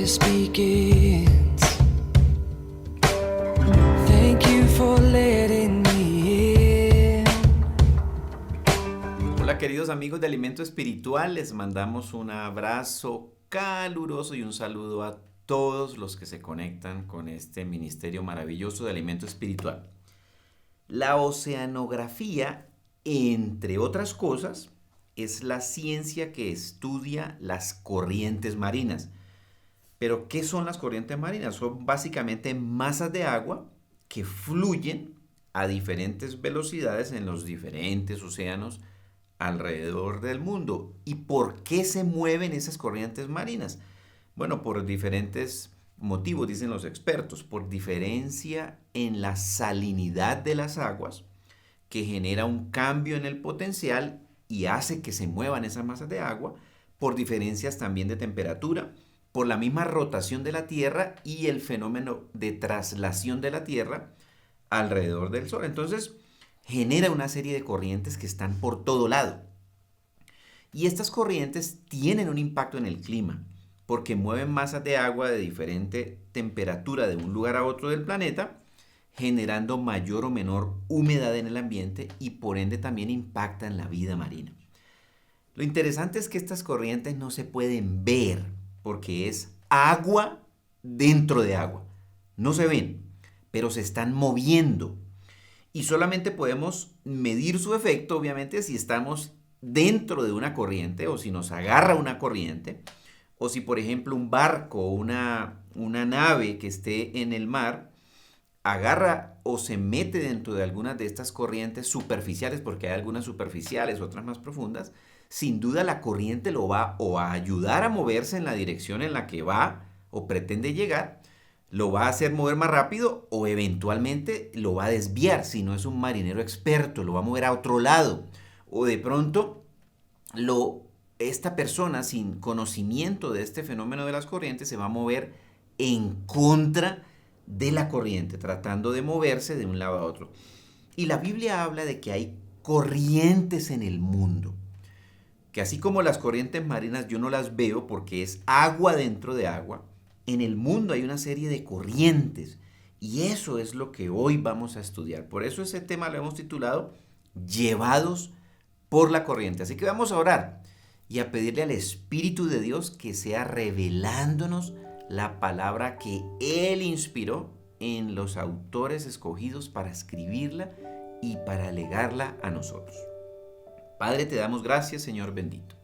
this begins. Thank you for letting me in. Hola queridos amigos de Alimento Espiritual, les mandamos un abrazo caluroso y un saludo a todos los que se conectan con este ministerio maravilloso de Alimento Espiritual. La oceanografía, entre otras cosas, es la ciencia que estudia las corrientes marinas. Pero, ¿qué son las corrientes marinas? Son básicamente masas de agua que fluyen a diferentes velocidades en los diferentes océanos alrededor del mundo. ¿Y por qué se mueven esas corrientes marinas? Bueno, por diferentes motivos, dicen los expertos. Por diferencia en la salinidad de las aguas, que genera un cambio en el potencial y hace que se muevan esas masas de agua, por diferencias también de temperatura, por la misma rotación de la Tierra y el fenómeno de traslación de la Tierra alrededor del Sol. Entonces, genera una serie de corrientes que están por todo lado. Y estas corrientes tienen un impacto en el clima, porque mueven masas de agua de diferente temperatura de un lugar a otro del planeta, generando mayor o menor humedad en el ambiente y por ende también impactan la vida marina. Lo interesante es que estas corrientes no se pueden ver porque es agua dentro de agua. No se ven, pero se están moviendo. Y solamente podemos medir su efecto, obviamente, si estamos dentro de una corriente o si nos agarra una corriente o si, por ejemplo, un barco o una nave que esté en el mar agarra o se mete dentro de algunas de estas corrientes superficiales, porque hay algunas superficiales, otras más profundas. Sin duda la corriente lo va o a ayudar a moverse en la dirección en la que va o pretende llegar, lo va a hacer mover más rápido o eventualmente lo va a desviar. Si no es un marinero experto, lo va a mover a otro lado. O de pronto esta persona sin conocimiento de este fenómeno de las corrientes se va a mover en contra de la corriente, tratando de moverse de un lado a otro. Y la Biblia habla de que hay corrientes en el mundo, que así como las corrientes marinas yo no las veo porque es agua dentro de agua, en el mundo hay una serie de corrientes y eso es lo que hoy vamos a estudiar. Por eso ese tema lo hemos titulado Llevados por la corriente. Así que vamos a orar y a pedirle al Espíritu de Dios que sea revelándonos la palabra que Él inspiró en los autores escogidos para escribirla y para legarla a nosotros. Padre, te damos gracias, Señor bendito.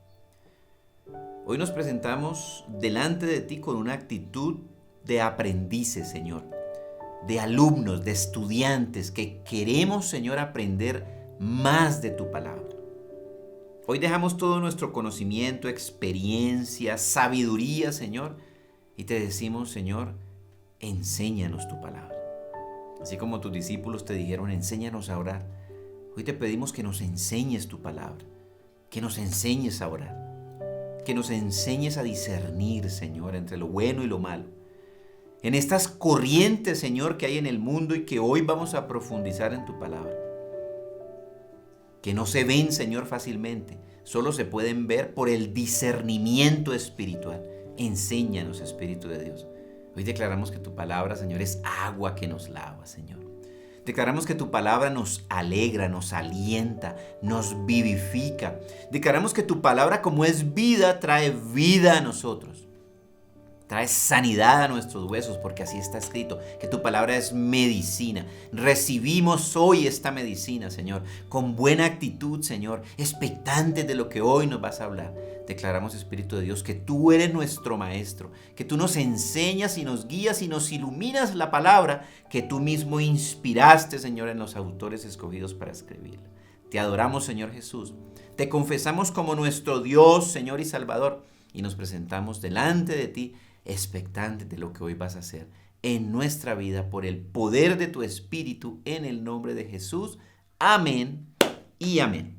Hoy nos presentamos delante de ti con una actitud de aprendices, Señor, de alumnos, de estudiantes que queremos, Señor, aprender más de tu palabra. Hoy dejamos todo nuestro conocimiento, experiencia, sabiduría, Señor, y te decimos, Señor, enséñanos tu palabra. Así como tus discípulos te dijeron, enséñanos a orar. Hoy te pedimos que nos enseñes tu palabra, que nos enseñes a orar, que nos enseñes a discernir, Señor, entre lo bueno y lo malo. En estas corrientes, Señor, que hay en el mundo y que hoy vamos a profundizar en tu palabra. Que no se ven, Señor, fácilmente, solo se pueden ver por el discernimiento espiritual. Enséñanos, Espíritu de Dios. Hoy declaramos que tu palabra, Señor, es agua que nos lava, Señor. Declaramos que tu palabra nos alegra, nos alienta, nos vivifica. Declaramos que tu palabra, como es vida, trae vida a nosotros. Trae sanidad a nuestros huesos, porque así está escrito, que tu palabra es medicina. Recibimos hoy esta medicina, Señor, con buena actitud, Señor, expectantes de lo que hoy nos vas a hablar. Declaramos, Espíritu de Dios, que tú eres nuestro Maestro, que tú nos enseñas y nos guías y nos iluminas la palabra que tú mismo inspiraste, Señor, en los autores escogidos para escribirla. Te adoramos, Señor Jesús. Te confesamos como nuestro Dios, Señor y Salvador, y nos presentamos delante de ti, expectantes de lo que hoy vas a hacer en nuestra vida por el poder de tu Espíritu, en el nombre de Jesús. Amén y amén.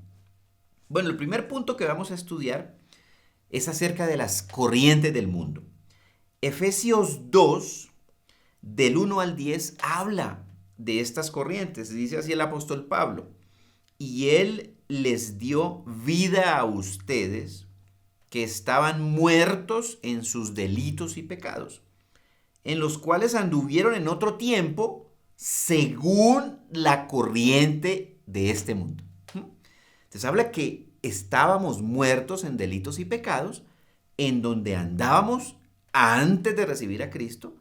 Bueno, el primer punto que vamos a estudiar es acerca de las corrientes del mundo. Efesios 2, del 1 al 10, habla de estas corrientes. Dice así el apóstol Pablo: y Él les dio vida a ustedes que estaban muertos en sus delitos y pecados, en los cuales anduvieron en otro tiempo según la corriente de este mundo. Entonces habla que estábamos muertos en delitos y pecados, en donde andábamos antes de recibir a Cristo,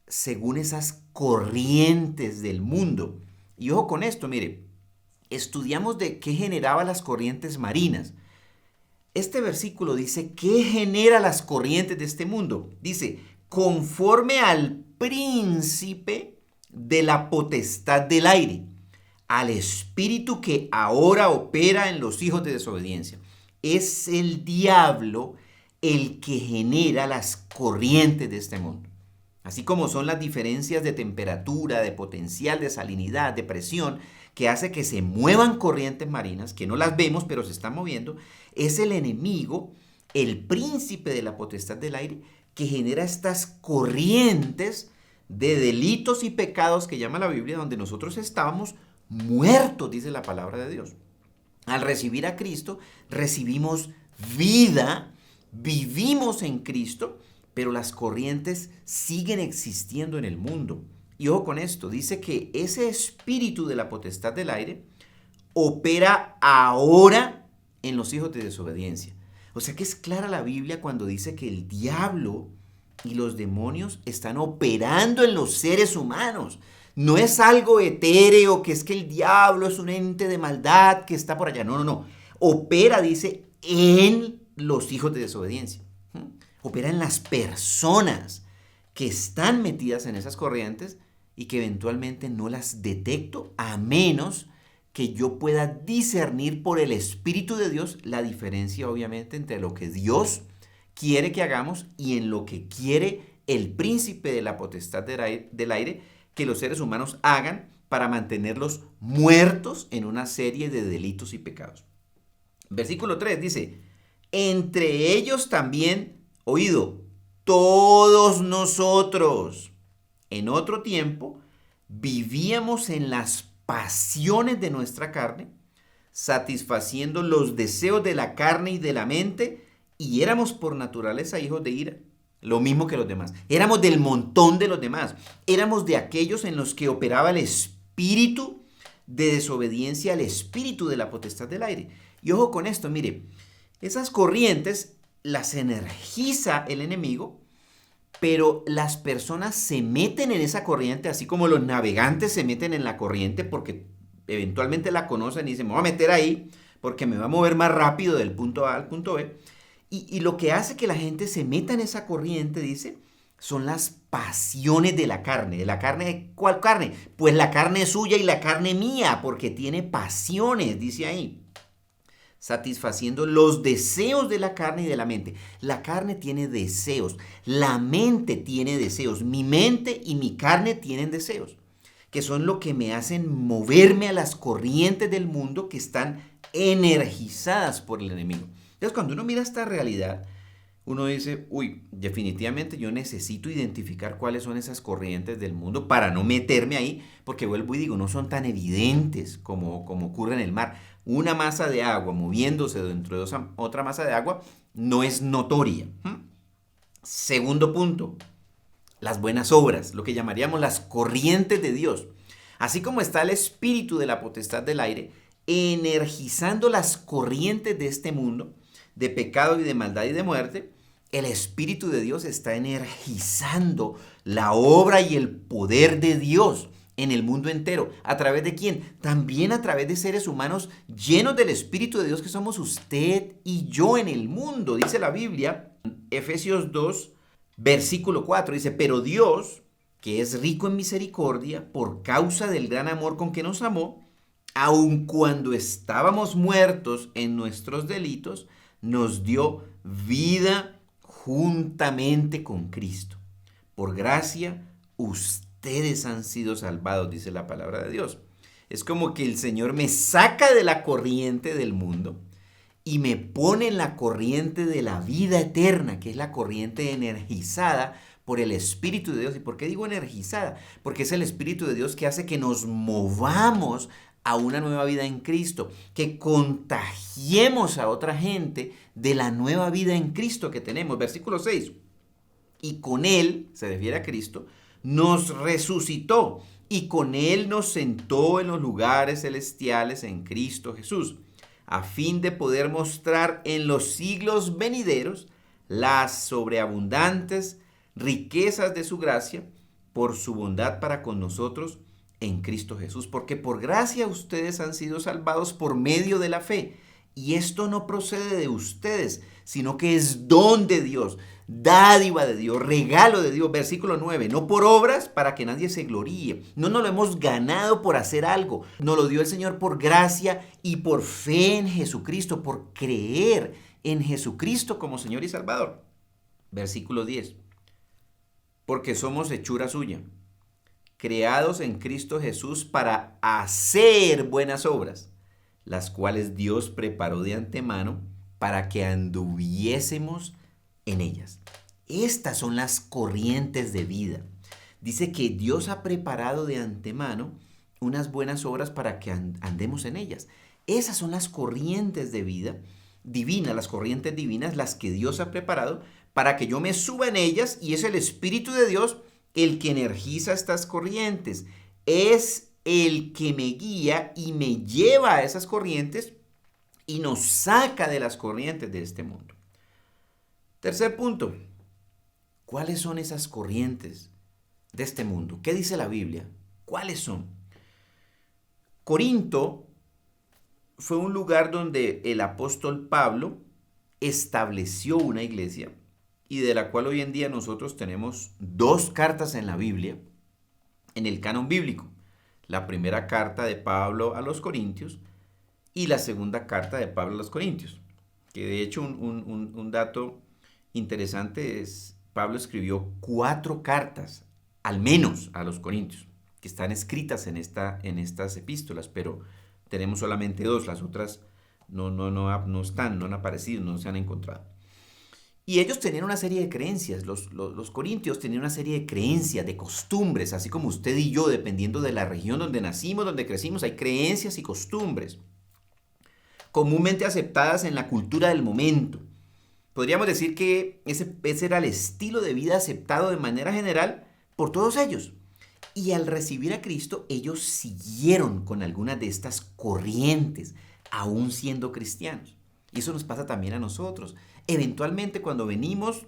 según esas corrientes del mundo. Y ojo con esto, mire, estudiamos de qué generaba las corrientes marinas. Este versículo dice, ¿qué genera las corrientes de este mundo? Dice, conforme al príncipe de la potestad del aire, al espíritu que ahora opera en los hijos de desobediencia. Es el diablo el que genera las corrientes de este mundo. Así como son las diferencias de temperatura, de potencial, de salinidad, de presión, que hace que se muevan corrientes marinas, que no las vemos pero se están moviendo, es el enemigo, el príncipe de la potestad del aire, que genera estas corrientes de delitos y pecados que llama la Biblia, donde nosotros estábamos muertos, dice la palabra de Dios. Al recibir a Cristo, recibimos vida, vivimos en Cristo, pero las corrientes siguen existiendo en el mundo. Y ojo con esto, dice que ese espíritu de la potestad del aire opera ahora en los hijos de desobediencia. O sea que es clara la Biblia cuando dice que el diablo y los demonios están operando en los seres humanos. No es algo etéreo, que es que el diablo es un ente de maldad que está por allá. No. Opera, dice, en los hijos de desobediencia. Opera en las personas que están metidas en esas corrientes y que eventualmente no las detecto a menos que yo pueda discernir por el Espíritu de Dios la diferencia, obviamente, entre lo que Dios quiere que hagamos y en lo que quiere el príncipe de la potestad del aire que los seres humanos hagan para mantenerlos muertos en una serie de delitos y pecados. Versículo 3 dice, entre ellos también, oído, todos nosotros en otro tiempo vivíamos en las pasiones de nuestra carne, satisfaciendo los deseos de la carne y de la mente, y éramos por naturaleza hijos de ira, lo mismo que los demás. Éramos del montón de los demás. Éramos de aquellos en los que operaba el espíritu de desobediencia al espíritu de la potestad del aire. Y ojo con esto, mire, esas corrientes las energiza el enemigo, pero las personas se meten en esa corriente, así como los navegantes se meten en la corriente porque eventualmente la conocen y dicen, me voy a meter ahí porque me va a mover más rápido del punto A al punto B. Y lo que hace que la gente se meta en esa corriente, dice, son las pasiones de la carne. ¿De la carne? ¿Cuál carne? Pues la carne suya y la carne mía, porque tiene pasiones, dice ahí. Satisfaciendo los deseos de la carne y de la mente. La carne tiene deseos, la mente tiene deseos, mi mente y mi carne tienen deseos, que son lo que me hacen moverme a las corrientes del mundo que están energizadas por el enemigo. Entonces, cuando uno mira esta realidad, uno dice, uy, definitivamente yo necesito identificar cuáles son esas corrientes del mundo para no meterme ahí, porque vuelvo y digo, no son tan evidentes como ocurre en el mar. Una masa de agua moviéndose dentro de otra masa de agua no es notoria. Segundo punto, las buenas obras, lo que llamaríamos las corrientes de Dios. Así como está el espíritu de la potestad del aire, energizando las corrientes de este mundo, de pecado y de maldad y de muerte, el Espíritu de Dios está energizando la obra y el poder de Dios en el mundo entero. ¿A través de quién? También a través de seres humanos llenos del Espíritu de Dios que somos usted y yo en el mundo. Dice la Biblia, Efesios 2, versículo 4, dice, pero Dios, que es rico en misericordia, por causa del gran amor con que nos amó, aun cuando estábamos muertos en nuestros delitos, nos dio vida juntamente con Cristo. Por gracia, ustedes han sido salvados, dice la palabra de Dios. Es como que el Señor me saca de la corriente del mundo y me pone en la corriente de la vida eterna, que es la corriente energizada por el Espíritu de Dios. ¿Y por qué digo energizada? Porque es el Espíritu de Dios que hace que nos movamos a una nueva vida en Cristo, que contagiemos a otra gente de la nueva vida en Cristo que tenemos. Versículo 6. Y con Él, se refiere a Cristo, nos resucitó y con Él nos sentó en los lugares celestiales en Cristo Jesús, a fin de poder mostrar en los siglos venideros las sobreabundantes riquezas de su gracia por su bondad para con nosotros en Cristo Jesús. Porque por gracia ustedes han sido salvados por medio de la fe. Y esto no procede de ustedes, sino que es don de Dios, dádiva de Dios, regalo de Dios. Versículo 9, no por obras para que nadie se gloríe. No nos lo hemos ganado por hacer algo. Nos lo dio el Señor por gracia y por fe en Jesucristo, por creer en Jesucristo como Señor y Salvador. Versículo 10, porque somos hechura suya, creados en Cristo Jesús para hacer buenas obras, las cuales Dios preparó de antemano para que anduviésemos en ellas. Estas son las corrientes de vida. Dice que Dios ha preparado de antemano unas buenas obras para que andemos en ellas. Esas son las corrientes de vida divina, las corrientes divinas, las que Dios ha preparado para que yo me suba en ellas, y es el Espíritu de Dios el que energiza estas corrientes. Es el que me guía y me lleva a esas corrientes y nos saca de las corrientes de este mundo. Tercer punto, ¿cuáles son esas corrientes de este mundo? ¿Qué dice la Biblia? ¿Cuáles son? Corinto fue un lugar donde el apóstol Pablo estableció una iglesia y de la cual hoy en día nosotros tenemos 2 cartas en la Biblia, en el canon bíblico. La primera carta de Pablo a los Corintios y la segunda carta de Pablo a los Corintios. Que de hecho un dato interesante es, Pablo escribió 4 cartas, al menos a los Corintios, que están escritas en estas epístolas, pero tenemos solamente 2, las otras no están, no han aparecido, no se han encontrado. Y ellos tenían una serie de creencias, los corintios tenían una serie de creencias, de costumbres, así como usted y yo, dependiendo de la región donde nacimos, donde crecimos, hay creencias y costumbres comúnmente aceptadas en la cultura del momento. Podríamos decir que ese era el estilo de vida aceptado de manera general por todos ellos. Y al recibir a Cristo, ellos siguieron con algunas de estas corrientes, aún siendo cristianos. Y eso nos pasa también a nosotros. Eventualmente, cuando venimos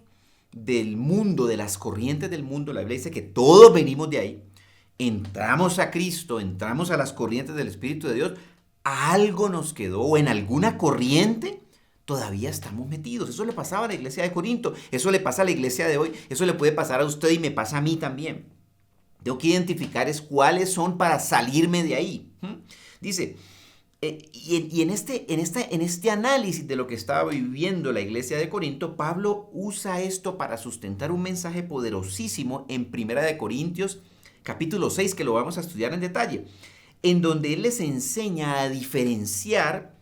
del mundo, de las corrientes del mundo, la Biblia dice que todos venimos de ahí, entramos a Cristo, entramos a las corrientes del Espíritu de Dios, algo nos quedó, o en alguna corriente todavía estamos metidos. Eso le pasaba a la iglesia de Corinto, eso le pasa a la iglesia de hoy, eso le puede pasar a usted y me pasa a mí también. Tengo que identificar cuáles son para salirme de ahí. Dice, y en este análisis de lo que estaba viviendo la iglesia de Corinto, Pablo usa esto para sustentar un mensaje poderosísimo en 1 Corintios capítulo 6, que lo vamos a estudiar en detalle, en donde él les enseña a diferenciar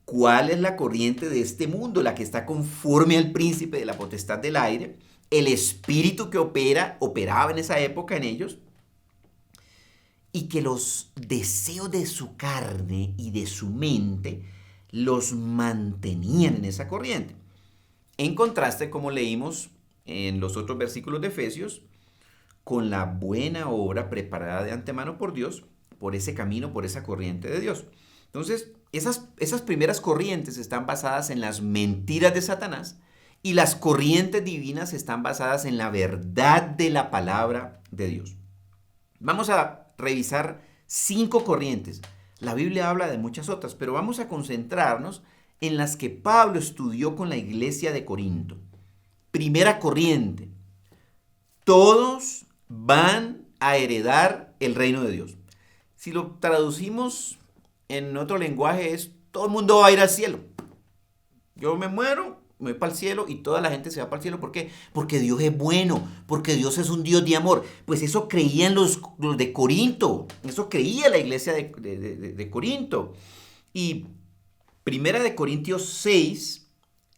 cuál es la corriente de este mundo, la que está conforme al príncipe de la potestad del aire, el espíritu que operaba en esa época en ellos, y que los deseos de su carne y de su mente los mantenían en esa corriente. En contraste, como leímos en los otros versículos de Efesios, con la buena obra preparada de antemano por Dios, por ese camino, por esa corriente de Dios. Entonces, esas primeras corrientes están basadas en las mentiras de Satanás, y las corrientes divinas están basadas en la verdad de la palabra de Dios. Vamos a revisar 5 corrientes. La Biblia habla de muchas otras, pero vamos a concentrarnos en las que Pablo estudió con la iglesia de Corinto. Primera corriente: todos van a heredar el reino de Dios. Si lo traducimos en otro lenguaje es: todo el mundo va a ir al cielo. Yo me muero, me voy para el cielo y toda la gente se va para el cielo. ¿Por qué? Porque Dios es bueno, porque Dios es un Dios de amor. Pues eso creían los de Corinto, eso creía la iglesia de Corinto. Y 1 Corintios 6,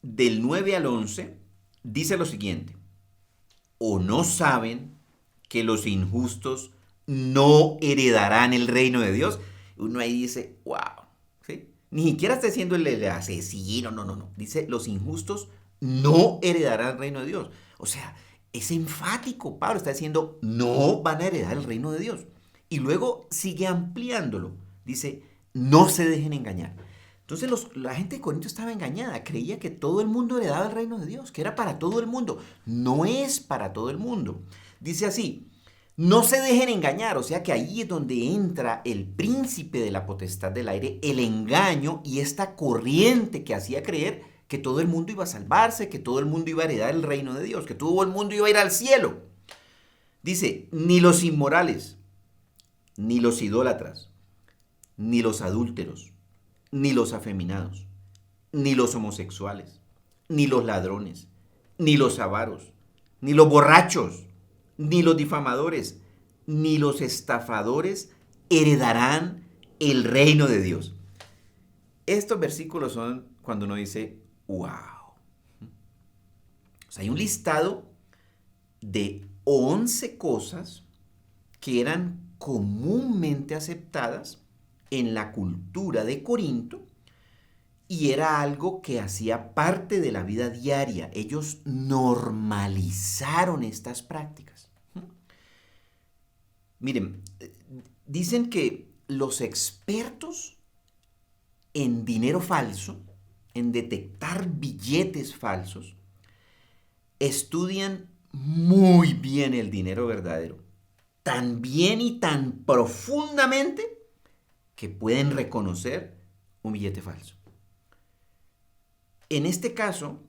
del 9 al 11, dice lo siguiente: ¿o no saben que los injustos no heredarán el reino de Dios? uno ahí dice, wow, ¿sí? Ni siquiera está diciendo el asesino, no. Dice, los injustos no heredarán el reino de Dios. O sea, es enfático. Pablo está diciendo, no van a heredar el reino de Dios. Y luego sigue ampliándolo. Dice, no se dejen engañar. Entonces la gente de Corinto estaba engañada, creía que todo el mundo heredaba el reino de Dios, que era para todo el mundo. No es para todo el mundo. Dice así, no se dejen engañar, o sea que ahí es donde entra el príncipe de la potestad del aire, el engaño y esta corriente que hacía creer que todo el mundo iba a salvarse, que todo el mundo iba a heredar el reino de Dios, que todo el mundo iba a ir al cielo. Dice, ni los inmorales, ni los idólatras, ni los adúlteros, ni los afeminados, ni los homosexuales, ni los ladrones, ni los avaros, ni los borrachos, ni los difamadores, ni los estafadores heredarán el reino de Dios. Estos versículos son cuando uno dice, wow. O sea, hay un listado de 11 cosas que eran comúnmente aceptadas en la cultura de Corinto y era algo que hacía parte de la vida diaria. Ellos normalizaron estas prácticas. Miren, dicen que los expertos en dinero falso, en detectar billetes falsos, estudian muy bien el dinero verdadero, tan bien y tan profundamente que pueden reconocer un billete falso. En este caso,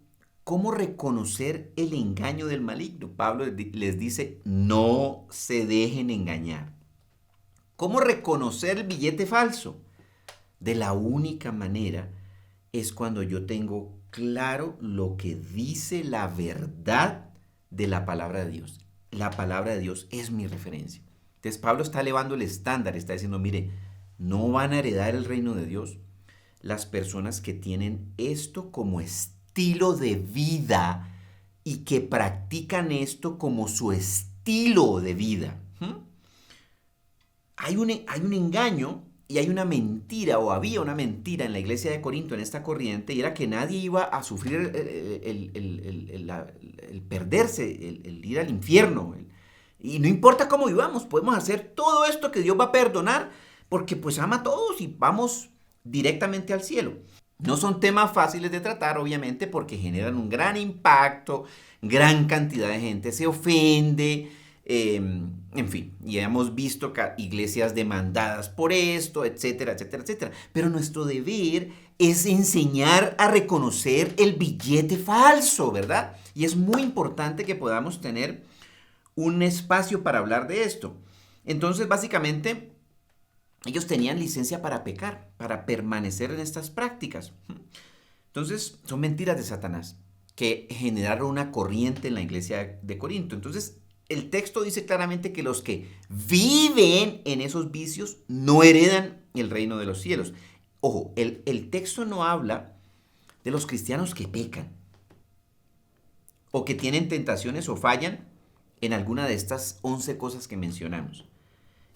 ¿cómo reconocer el engaño del maligno? Pablo les dice, no se dejen engañar. ¿Cómo reconocer el billete falso? De la única manera es cuando yo tengo claro lo que dice la verdad de la palabra de Dios. La palabra de Dios es mi referencia. Entonces Pablo está elevando el estándar, está diciendo, mire, no van a heredar el reino de Dios las personas que tienen esto como estilo de vida y que practican esto como su estilo de vida. Hay un engaño y hay una mentira, o había una mentira en la iglesia de Corinto, en esta corriente, y era que nadie iba a sufrir el perderse, el ir al infierno. Y no importa cómo vivamos, podemos hacer todo esto que Dios va a perdonar, porque pues ama a todos y vamos directamente al cielo. No son temas fáciles de tratar, obviamente, porque generan un gran impacto, gran cantidad de gente se ofende, en fin, y hemos visto iglesias demandadas por esto, etcétera, etcétera, etcétera. Pero nuestro deber es enseñar a reconocer el billete falso, ¿verdad? Y es muy importante que podamos tener un espacio para hablar de esto. Entonces, básicamente, ellos tenían licencia para pecar, para permanecer en estas prácticas. Entonces, son mentiras de Satanás que generaron una corriente en la iglesia de Corinto. Entonces, el texto dice claramente que los que viven en esos vicios no heredan el reino de los cielos. Ojo, el texto no habla de los cristianos que pecan o que tienen tentaciones o fallan en alguna de estas 11 cosas que mencionamos.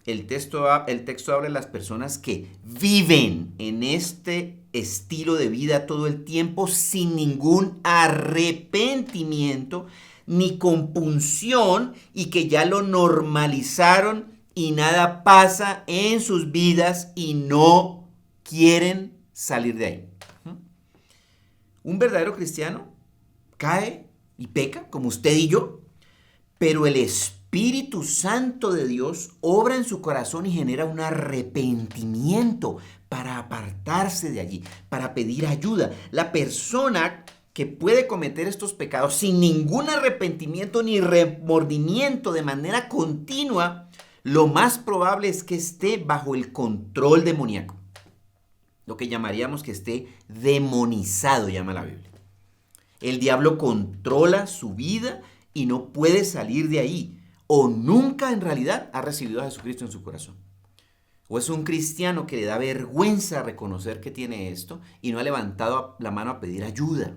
El texto habla de las personas que viven en este estilo de vida todo el tiempo sin ningún arrepentimiento ni compunción y que ya lo normalizaron y nada pasa en sus vidas y no quieren salir de ahí. Un verdadero cristiano cae y peca, como usted y yo, pero el Espíritu Santo de Dios obra en su corazón y genera un arrepentimiento para apartarse de allí, para pedir ayuda. La persona que puede cometer estos pecados sin ningún arrepentimiento ni remordimiento de manera continua, lo más probable es que esté bajo el control demoníaco. Lo que llamaríamos que esté demonizado, llama la Biblia. El diablo controla su vida y no puede salir de ahí. O nunca en realidad ha recibido a Jesucristo en su corazón. O es un cristiano que le da vergüenza reconocer que tiene esto y no ha levantado la mano a pedir ayuda.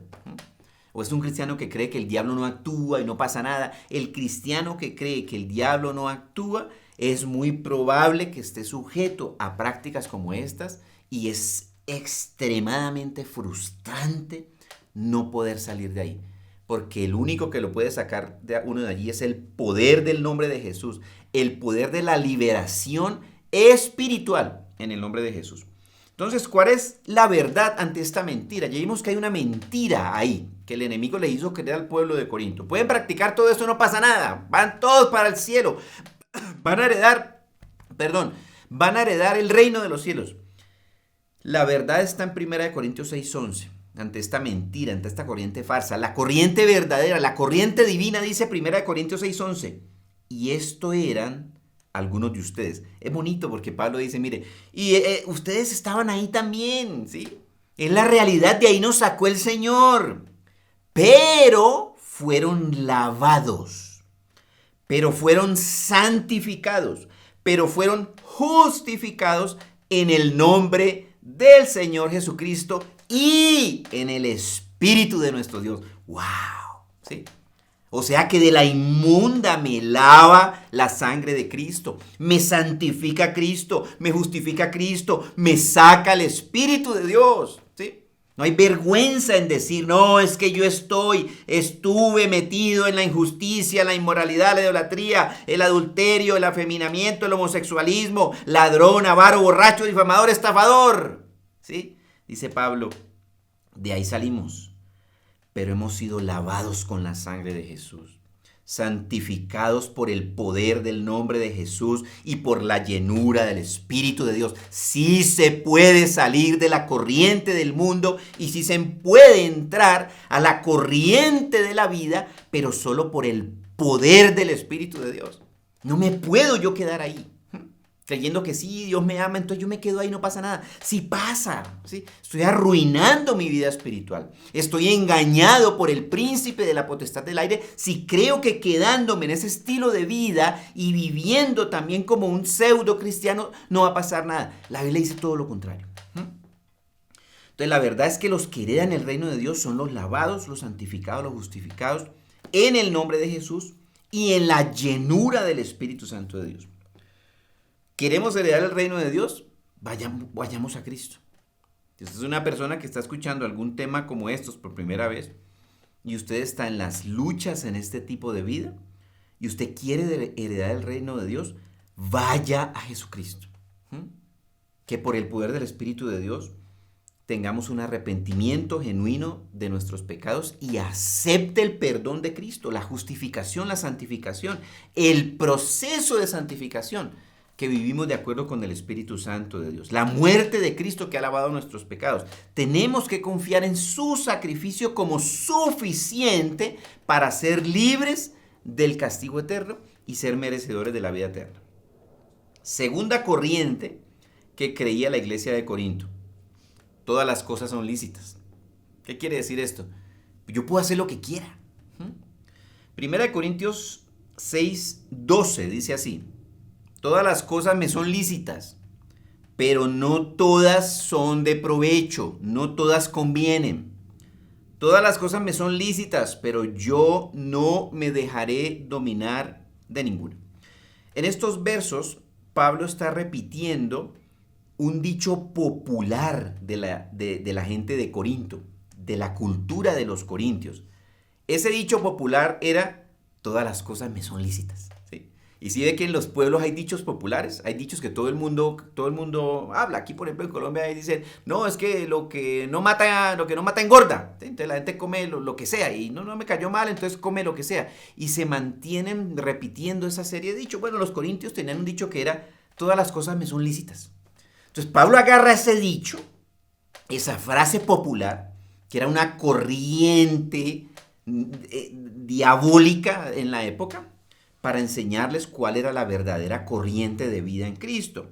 O es un cristiano que cree que el diablo no actúa y no pasa nada. El cristiano que cree que el diablo no actúa es muy probable que esté sujeto a prácticas como estas y es extremadamente frustrante no poder salir de ahí. Porque el único que lo puede sacar de uno de allí es el poder del nombre de Jesús, el poder de la liberación espiritual en el nombre de Jesús. Entonces, ¿cuál es la verdad ante esta mentira? Ya vimos que hay una mentira ahí que el enemigo le hizo creer al pueblo de Corinto. Pueden practicar todo esto, no pasa nada. Van todos para el cielo. Van a heredar el reino de los cielos. La verdad está en 1 Corintios 6:11. Ante esta mentira, ante esta corriente farsa. La corriente verdadera, la corriente divina, dice 1 Corintios 6:11. Y esto eran algunos de ustedes. Es bonito porque Pablo dice, mire, y ustedes estaban ahí también, ¿sí? Es la realidad, de ahí nos sacó el Señor. Pero fueron lavados, pero fueron santificados, pero fueron justificados en el nombre del Señor Jesucristo y en el Espíritu de nuestro Dios. ¡Wow! ¿Sí? O sea que de la inmunda me lava la sangre de Cristo, me santifica Cristo, me justifica Cristo, me saca el Espíritu de Dios, ¿sí? No hay vergüenza en decir, no, es que yo estuve metido en la injusticia, la inmoralidad, la idolatría, el adulterio, el afeminamiento, el homosexualismo, ladrón, avaro, borracho, difamador, estafador, ¿sí? Dice Pablo, de ahí salimos. Pero hemos sido lavados con la sangre de Jesús, santificados por el poder del nombre de Jesús y por la llenura del Espíritu de Dios. Sí se puede salir de la corriente del mundo y sí se puede entrar a la corriente de la vida, pero solo por el poder del Espíritu de Dios. No me puedo yo quedar ahí, creyendo que sí, Dios me ama, entonces yo me quedo ahí, no pasa nada. Sí pasa, ¿sí? Estoy arruinando mi vida espiritual. Estoy engañado por el príncipe de la potestad del aire si creo que quedándome en ese estilo de vida y viviendo también como un pseudo cristiano no va a pasar nada. La Biblia dice todo lo contrario. Entonces la verdad es que los que heredan el reino de Dios son los lavados, los santificados, los justificados en el nombre de Jesús y en la llenura del Espíritu Santo de Dios. ¿Queremos heredar el reino de Dios? Vayamos a Cristo. Si usted es una persona que está escuchando algún tema como estos por primera vez y usted está en las luchas en este tipo de vida y usted quiere heredar el reino de Dios, vaya a Jesucristo. Que por el poder del Espíritu de Dios tengamos un arrepentimiento genuino de nuestros pecados y acepte el perdón de Cristo, la justificación, la santificación, el proceso de santificación que vivimos de acuerdo con el Espíritu Santo de Dios. La muerte de Cristo que ha lavado nuestros pecados. Tenemos que confiar en su sacrificio como suficiente para ser libres del castigo eterno y ser merecedores de la vida eterna. Segunda corriente que creía la iglesia de Corinto. Todas las cosas son lícitas. ¿Qué quiere decir esto? Yo puedo hacer lo que quiera. Primera de Corintios 6:12 dice así. Todas las cosas me son lícitas, pero no todas son de provecho, no todas convienen. Todas las cosas me son lícitas, pero yo no me dejaré dominar de ninguna. En estos versos, Pablo está repitiendo un dicho popular de la gente de Corinto, de la cultura de los corintios. Ese dicho popular era, todas las cosas me son lícitas. Y si ve que en los pueblos hay dichos populares, hay dichos que todo el mundo habla. Aquí, por ejemplo, en Colombia dicen, no, es que lo que no mata engorda. Entonces la gente come lo que sea y no me cayó mal, entonces come lo que sea. Y se mantienen repitiendo esa serie de dichos. Bueno, los corintios tenían un dicho que era, todas las cosas me son lícitas. Entonces Pablo agarra ese dicho, esa frase popular, que era una corriente diabólica en la época, para enseñarles cuál era la verdadera corriente de vida en Cristo.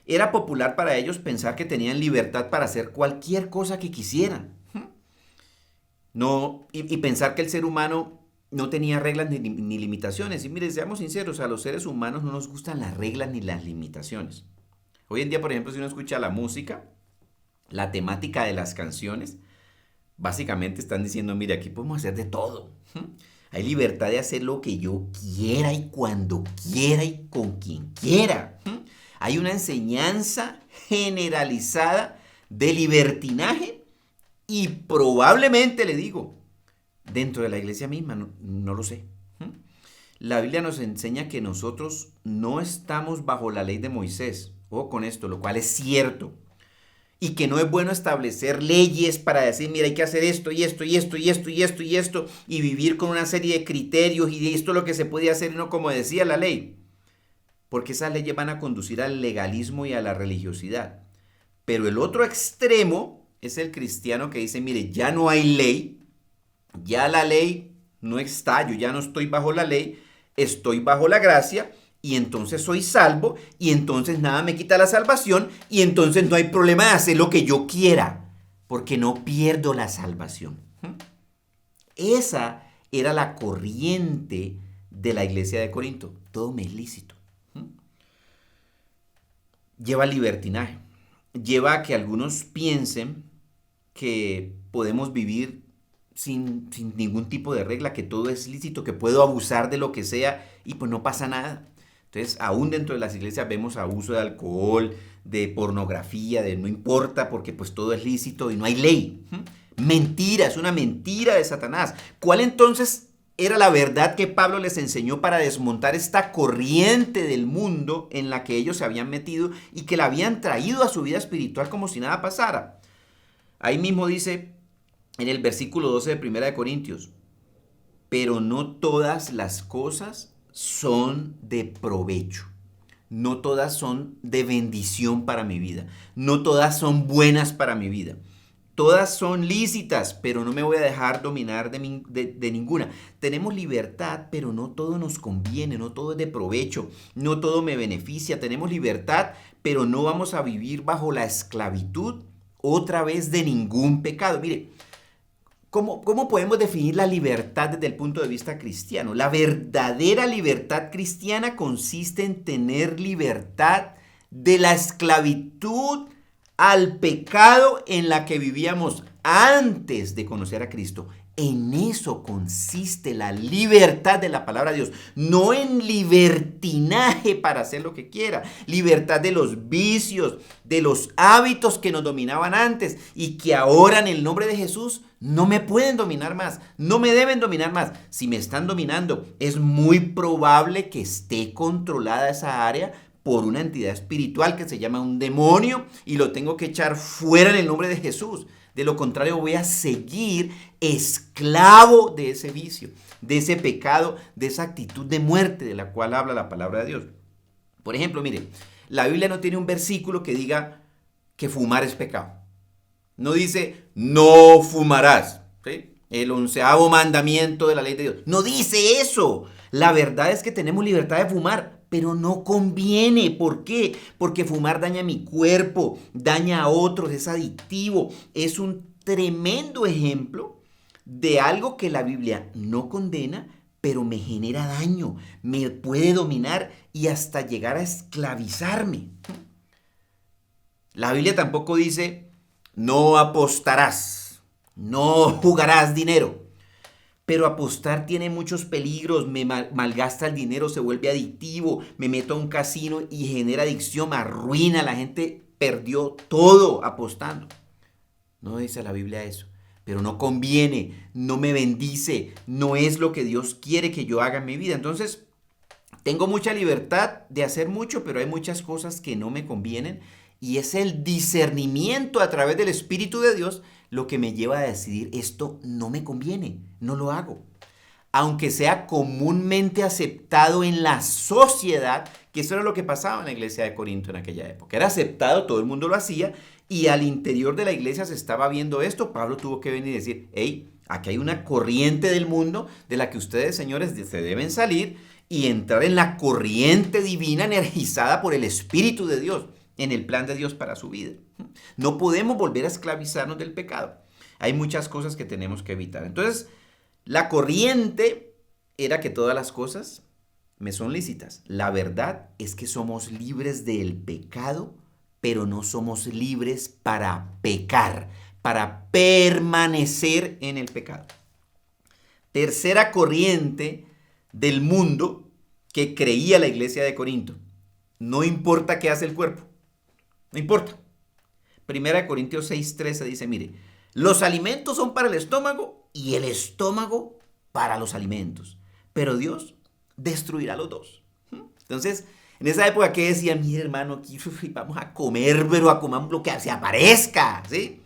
Era popular para ellos pensar que tenían libertad para hacer cualquier cosa que quisieran. Y pensar que el ser humano no tenía reglas ni limitaciones. Y mire, seamos sinceros, a los seres humanos no nos gustan las reglas ni las limitaciones. Hoy en día, por ejemplo, si uno escucha la música, la temática de las canciones, básicamente están diciendo, mire, aquí podemos hacer de todo. Hay libertad de hacer lo que yo quiera y cuando quiera y con quien quiera. Hay una enseñanza generalizada de libertinaje y probablemente, le digo, dentro de la iglesia misma, no lo sé. La Biblia nos enseña que nosotros no estamos bajo la ley de Moisés. Ojo con esto, lo cual es cierto. Y que no es bueno establecer leyes para decir, mira, hay que hacer esto y esto y esto y esto y esto y esto y vivir con una serie de criterios y de esto es lo que se puede hacer y no como decía la ley. Porque esas leyes van a conducir al legalismo y a la religiosidad. Pero el otro extremo es el cristiano que dice, mire, ya no hay ley, ya la ley no está, yo ya no estoy bajo la ley, estoy bajo la gracia y entonces soy salvo y entonces nada me quita la salvación y entonces no hay problema de hacer lo que yo quiera porque no pierdo la salvación. Esa era la corriente de la iglesia de Corinto. Todo me es lícito. Lleva al libertinaje. Lleva a que algunos piensen que podemos vivir sin ningún tipo de regla, que todo es lícito, que puedo abusar de lo que sea y pues no pasa nada. Entonces, aún dentro de las iglesias vemos abuso de alcohol, de pornografía, de no importa porque pues todo es lícito y no hay ley. Mentira, es una mentira de Satanás. ¿Cuál entonces era la verdad que Pablo les enseñó para desmontar esta corriente del mundo en la que ellos se habían metido y que la habían traído a su vida espiritual como si nada pasara? Ahí mismo dice en el versículo 12 de 1 de Corintios, pero no todas las cosas son de provecho. No todas son de bendición para mi vida. No todas son buenas para mi vida. Todas son lícitas, pero no me voy a dejar dominar de ninguna. Tenemos libertad, pero no todo nos conviene, no todo es de provecho, no todo me beneficia. Tenemos libertad, pero no vamos a vivir bajo la esclavitud otra vez de ningún pecado. Mire, ¿cómo podemos definir la libertad desde el punto de vista cristiano? La verdadera libertad cristiana consiste en tener libertad de la esclavitud al pecado en la que vivíamos antes de conocer a Cristo. En eso consiste la libertad de la palabra de Dios, no en libertinaje para hacer lo que quiera, libertad de los vicios, de los hábitos que nos dominaban antes y que ahora en el nombre de Jesús no me pueden dominar más, no me deben dominar más. Si me están dominando, es muy probable que esté controlada esa área por una entidad espiritual que se llama un demonio y lo tengo que echar fuera en el nombre de Jesús. De lo contrario, voy a seguir esclavo de ese vicio, de ese pecado, de esa actitud de muerte de la cual habla la palabra de Dios. Por ejemplo, mire, la Biblia no tiene un versículo que diga que fumar es pecado. No dice, no fumarás, ¿sí? El 11º mandamiento de la ley de Dios. No dice eso. La verdad es que tenemos libertad de fumar, pero no conviene. ¿Por qué? Porque fumar daña mi cuerpo, daña a otros, es adictivo. Es un tremendo ejemplo de algo que la Biblia no condena, pero me genera daño, me puede dominar y hasta llegar a esclavizarme. La Biblia tampoco dice, no apostarás, no jugarás dinero. Pero apostar tiene muchos peligros, me malgasta el dinero, se vuelve adictivo, me meto a un casino y genera adicción, me arruina, la gente perdió todo apostando. No dice la Biblia eso, pero no conviene, no me bendice, no es lo que Dios quiere que yo haga en mi vida. Entonces, tengo mucha libertad de hacer mucho, pero hay muchas cosas que no me convienen y es el discernimiento a través del Espíritu de Dios lo que me lleva a decidir esto no me conviene, no lo hago. Aunque sea comúnmente aceptado en la sociedad, que eso era lo que pasaba en la iglesia de Corinto en aquella época. Era aceptado, todo el mundo lo hacía y al interior de la iglesia se estaba viendo esto. Pablo tuvo que venir y decir, hey, aquí hay una corriente del mundo de la que ustedes, señores, se deben salir y entrar en la corriente divina energizada por el Espíritu de Dios, en el plan de Dios para su vida. No podemos volver a esclavizarnos del pecado. Hay muchas cosas que tenemos que evitar. Entonces, la corriente era que todas las cosas me son lícitas. La verdad es que somos libres del pecado, pero no somos libres para pecar, para permanecer en el pecado. tercera corriente del mundo que creía la iglesia de Corinto. No importa qué hace el cuerpo, no importa. Primera de Corintios 6:13 dice, mire, los alimentos son para el estómago y el estómago para los alimentos, pero Dios destruirá los dos. Entonces, en esa época, ¿qué decían? Mire, hermano, aquí vamos a comer, pero a comer lo que se aparezca, ¿sí?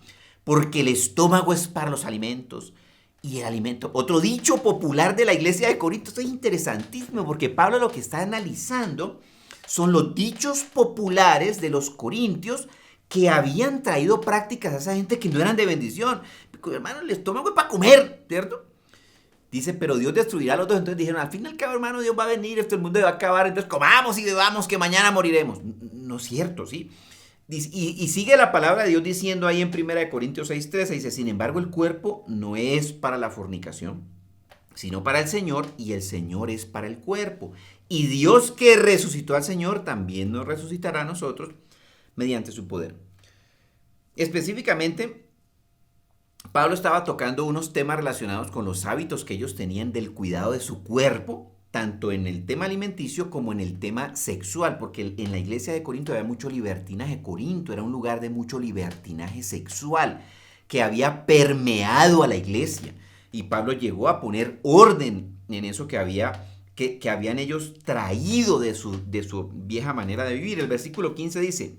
Porque el estómago es para los alimentos y el alimento. Otro dicho popular de la iglesia de Corinto, esto es interesantísimo, porque Pablo lo que está analizando son los dichos populares de los corintios que habían traído prácticas a esa gente que no eran de bendición. Hermano, el estómago es para comer, ¿cierto? Dice, pero Dios destruirá a los dos. Entonces dijeron, al fin y al cabo, hermano, Dios va a venir, el mundo va a acabar, entonces comamos y bebamos que mañana moriremos. No es cierto, ¿sí? Y sigue la palabra de Dios diciendo ahí en 1 Corintios 6:13, dice, sin embargo, el cuerpo no es para la fornicación, sino para el Señor, y el Señor es para el cuerpo. Y Dios que resucitó al Señor, también nos resucitará a nosotros mediante su poder. Específicamente, Pablo estaba tocando unos temas relacionados con los hábitos que ellos tenían del cuidado de su cuerpo, tanto en el tema alimenticio como en el tema sexual, porque en la iglesia de Corinto había mucho libertinaje. Corinto era un lugar de mucho libertinaje sexual que había permeado a la iglesia. Y Pablo llegó a poner orden en eso que habían ellos traído de su vieja manera de vivir. El versículo 15 dice,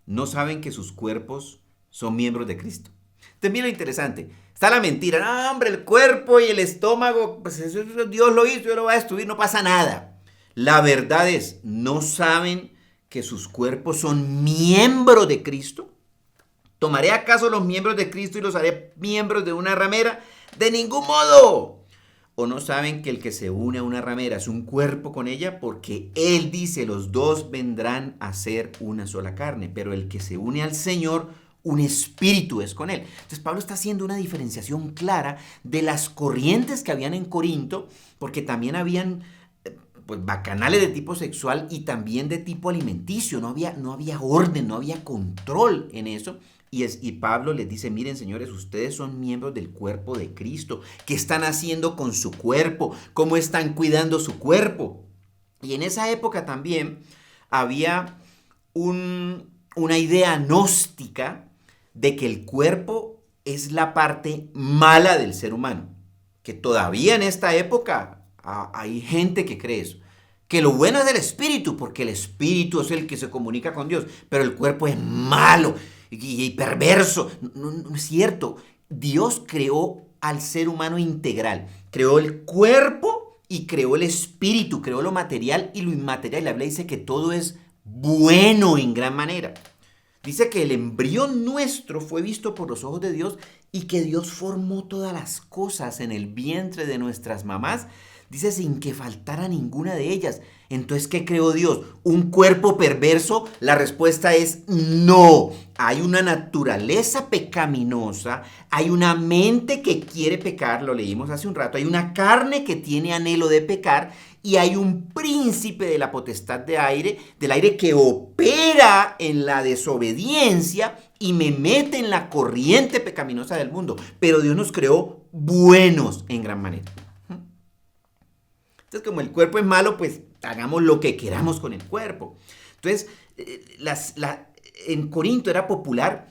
¿no saben que sus cuerpos son miembros de Cristo? También lo interesante, está la mentira, no hombre, el cuerpo y el estómago, pues eso Dios lo hizo, Dios lo va a destruir, no pasa nada. La verdad es, ¿no saben que sus cuerpos son miembros de Cristo? ¿Tomaré acaso los miembros de Cristo y los haré miembros de una ramera? ¡De ningún modo! ¿O no saben que el que se une a una ramera es un cuerpo con ella? Porque Él dice, los dos vendrán a ser una sola carne, pero el que se une al Señor, un espíritu es con Él. Entonces Pablo está haciendo una diferenciación clara de las corrientes que habían en Corinto, porque también habían pues, bacanales de tipo sexual y también de tipo alimenticio. No había orden, no había control en eso. Y Pablo les dice, miren señores, ustedes son miembros del cuerpo de Cristo. ¿Qué están haciendo con su cuerpo? ¿Cómo están cuidando su cuerpo? Y en esa época también había una idea gnóstica de que el cuerpo es la parte mala del ser humano. Que todavía en esta época hay gente que cree eso. Que lo bueno es del espíritu, porque el espíritu es el que se comunica con Dios, pero el cuerpo es malo y perverso. No es cierto. Dios creó al ser humano integral. Creó el cuerpo y creó el espíritu, creó lo material y lo inmaterial. La Biblia dice que todo es bueno en gran manera. Dice que el embrión nuestro fue visto por los ojos de Dios y que Dios formó todas las cosas en el vientre de nuestras mamás. Dice sin que faltara ninguna de ellas. Entonces, ¿qué creó Dios? ¿Un cuerpo perverso? La respuesta es no. Hay una naturaleza pecaminosa, hay una mente que quiere pecar, lo leímos hace un rato, hay una carne que tiene anhelo de pecar y hay un príncipe de la potestad del aire que opera en la desobediencia y me mete en la corriente pecaminosa del mundo. Pero Dios nos creó buenos en gran manera. Entonces, como el cuerpo es malo, pues hagamos lo que queramos con el cuerpo. Entonces, en Corinto era popular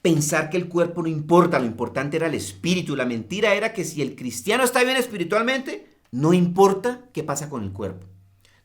pensar que el cuerpo no importa, lo importante era el espíritu. La mentira era que si el cristiano está bien espiritualmente, no importa qué pasa con el cuerpo.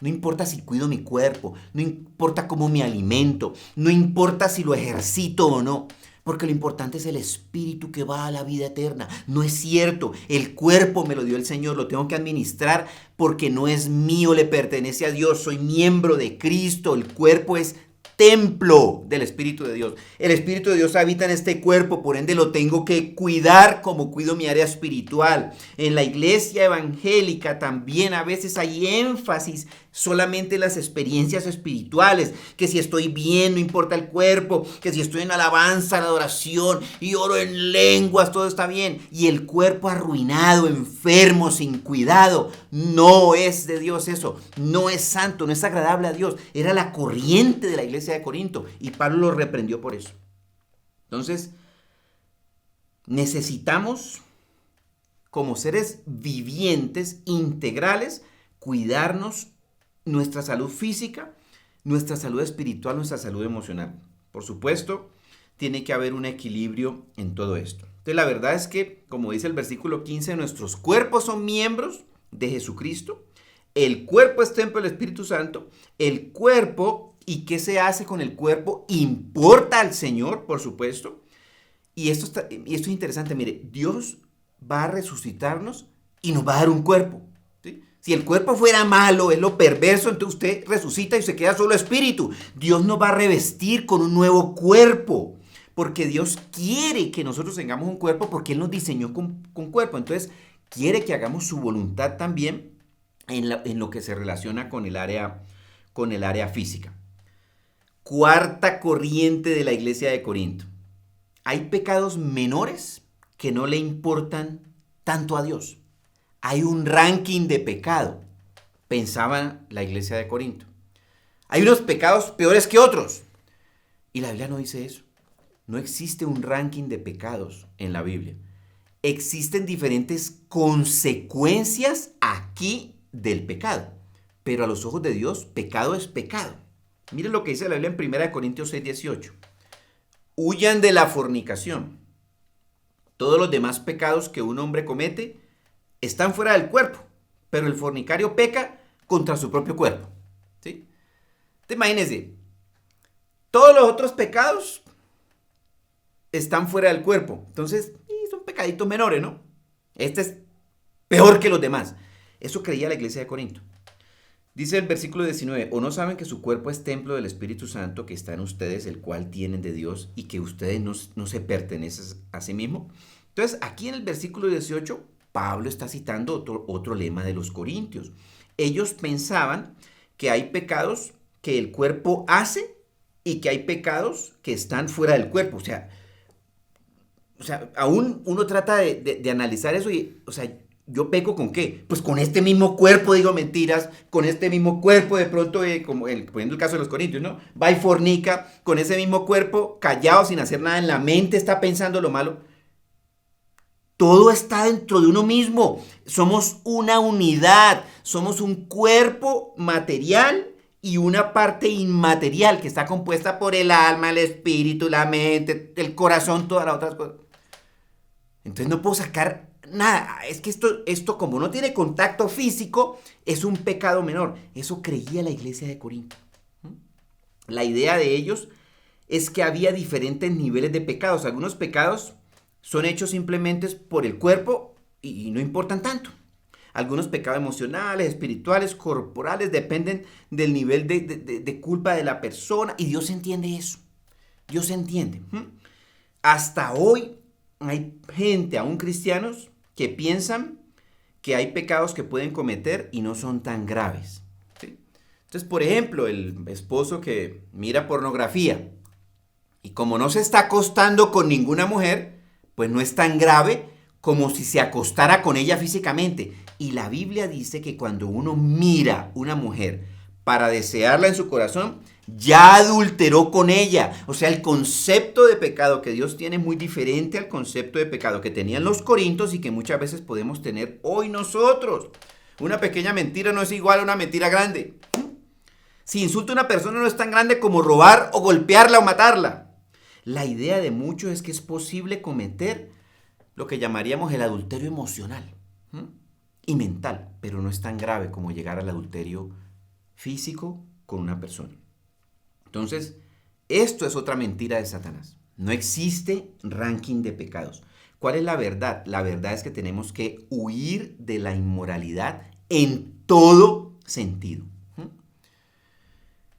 No importa si cuido mi cuerpo, no importa cómo me alimento, no importa si lo ejercito o no. Porque lo importante es el espíritu que va a la vida eterna. No es cierto, el cuerpo me lo dio el Señor, lo tengo que administrar porque no es mío, le pertenece a Dios. Soy miembro de Cristo, el cuerpo es templo del Espíritu de Dios. El Espíritu de Dios habita en este cuerpo, por ende lo tengo que cuidar como cuido mi área espiritual. En la iglesia evangélica también a veces hay énfasis solamente en las experiencias espirituales, que si estoy bien no importa el cuerpo, que si estoy en alabanza, en adoración y oro en lenguas, todo está bien. Y el cuerpo arruinado, enfermo, sin cuidado, no es de Dios eso, no es santo, no es agradable a Dios. Era la corriente de la iglesia de Corinto y Pablo lo reprendió por eso. Entonces, necesitamos como seres vivientes, integrales, cuidarnos nuestra salud física, nuestra salud espiritual, nuestra salud emocional. Por supuesto, tiene que haber un equilibrio en todo esto. Entonces, la verdad es que, como dice el versículo 15, nuestros cuerpos son miembros de Jesucristo. El cuerpo es templo del Espíritu Santo. El cuerpo, ¿y qué se hace con el cuerpo? Importa al Señor, por supuesto. Y esto es interesante. Mire, Dios va a resucitarnos y nos va a dar un cuerpo. ¿Sí? Si el cuerpo fuera malo, es lo perverso, entonces usted resucita y se queda solo espíritu. Dios nos va a revestir con un nuevo cuerpo. Porque Dios quiere que nosotros tengamos un cuerpo porque Él nos diseñó con cuerpo. Entonces, quiere que hagamos su voluntad también en lo que se relaciona con el área física. Cuarta corriente de la iglesia de Corinto. Hay pecados menores que no le importan tanto a Dios. Hay un ranking de pecado, pensaba la iglesia de Corinto. Hay unos pecados peores que otros. Y la Biblia no dice eso. No existe un ranking de pecados en la Biblia. Existen diferentes consecuencias aquí del pecado. Pero a los ojos de Dios, pecado es pecado. Miren lo que dice la Biblia en 1 Corintios 6:18. Huyan de la fornicación. Todos los demás pecados que un hombre comete están fuera del cuerpo, pero el fornicario peca contra su propio cuerpo. ¿Sí? Te imagínense, todos los otros pecados están fuera del cuerpo. Entonces, son pecaditos menores, ¿no? Este es peor que los demás. Eso creía la iglesia de Corinto. Dice el versículo 19, ¿o no saben que su cuerpo es templo del Espíritu Santo que está en ustedes, el cual tienen de Dios, y que ustedes no se pertenecen a sí mismos? Entonces, aquí en el versículo 18, Pablo está citando otro lema de los corintios. Ellos pensaban que hay pecados que el cuerpo hace y que hay pecados que están fuera del cuerpo. O sea, aún uno trata de analizar eso y, ¿yo peco con qué? Pues con este mismo cuerpo digo mentiras, con este mismo cuerpo de pronto, poniendo el caso de los corintios, ¿no? Va y fornica, con ese mismo cuerpo, callado, sin hacer nada, en la mente está pensando lo malo. Todo está dentro de uno mismo. Somos una unidad, somos un cuerpo material y una parte inmaterial que está compuesta por el alma, el espíritu, la mente, el corazón, todas las otras cosas. Entonces no puedo sacar nada. Es que esto como no tiene contacto físico, es un pecado menor. Eso creía la iglesia de Corinto. La idea de ellos es que había diferentes niveles de pecados. Algunos pecados son hechos simplemente por el cuerpo y no importan tanto. Algunos pecados emocionales, espirituales, corporales, dependen del nivel de culpa de la persona. Y Dios entiende eso. Dios entiende. Hasta hoy hay gente, aún cristianos, que piensan que hay pecados que pueden cometer y no son tan graves. ¿Sí? Entonces, por ejemplo, el esposo que mira pornografía y como no se está acostando con ninguna mujer, pues no es tan grave como si se acostara con ella físicamente. Y la Biblia dice que cuando uno mira una mujer para desearla en su corazón, ya adulteró con ella. O sea, el concepto de pecado que Dios tiene es muy diferente al concepto de pecado que tenían los corintios y que muchas veces podemos tener hoy nosotros. Una pequeña mentira no es igual a una mentira grande. Si insulta a una persona no es tan grande como robar o golpearla o matarla. La idea de muchos es que es posible cometer lo que llamaríamos el adulterio emocional y mental, pero no es tan grave como llegar al adulterio físico con una persona. Entonces, esto es otra mentira de Satanás. No existe ranking de pecados. ¿Cuál es la verdad? La verdad es que tenemos que huir de la inmoralidad en todo sentido.